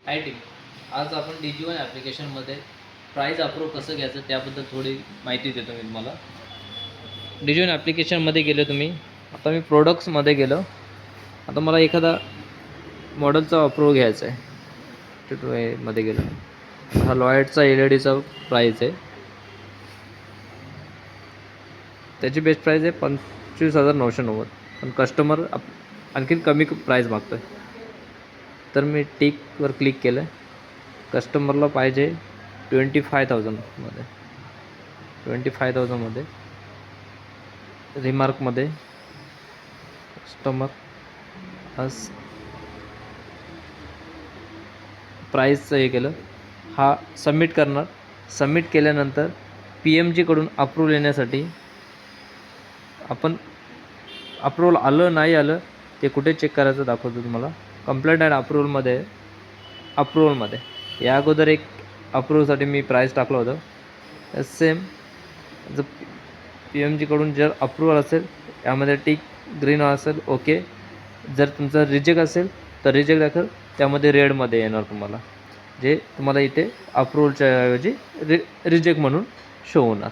हाय team, आज आपण DG1 ॲप्लिकेशनमध्ये price approve कसं घ्यायचं त्याबद्दल थोडी माहिती देतो मी तुम्हाला. DG1 ॲप्लिकेशनमध्ये गेलो तुम्ही. आता मी प्रोडक्ट्समध्ये गेलो. आता मला एखादा मॉडेलचा अप्रूव्ह घ्यायचा आहे. मध्ये गेलो. हा लॉयडचा LED प्राईज आहे. त्याची बेस्ट प्राईज आहे 25,990. पण कस्टमर आणखीन कमी प्राईज मागतो आहे. तर मी टिकवर क्लिक केलं. कस्टमरला पाहिजे 25,000मध्ये. 25,000मध्ये रिमार्कमध्ये कस्टमर आज प्राईसचं हे केलं. हा सबमिट करणार. सबमिट केल्यानंतर PMGकडून अप्रूव्हल येण्यासाठी आपण अप्रूव्हल आलं नाही आलं ते कुठे चेक करायचं दाखवतो तुम्हाला. कंप्लेंट अँड अप्रूव्हलमध्ये या अगोदर एक अप्रूव्हलसाठी मी प्राईस टाकलं होतं. सेम जर PMGकडून जर अप्रूव्हल असेल यामध्ये टिक ग्रीन असेल ओके. जर तुमचं रिजेक्ट असेल तर रिजेक्ट दाखल त्यामध्ये रेडमध्ये येणार तुम्हाला, जे तुम्हाला इथे अप्रूव्हलच्या ऐवजी रिजेक्ट म्हणून शो होणार.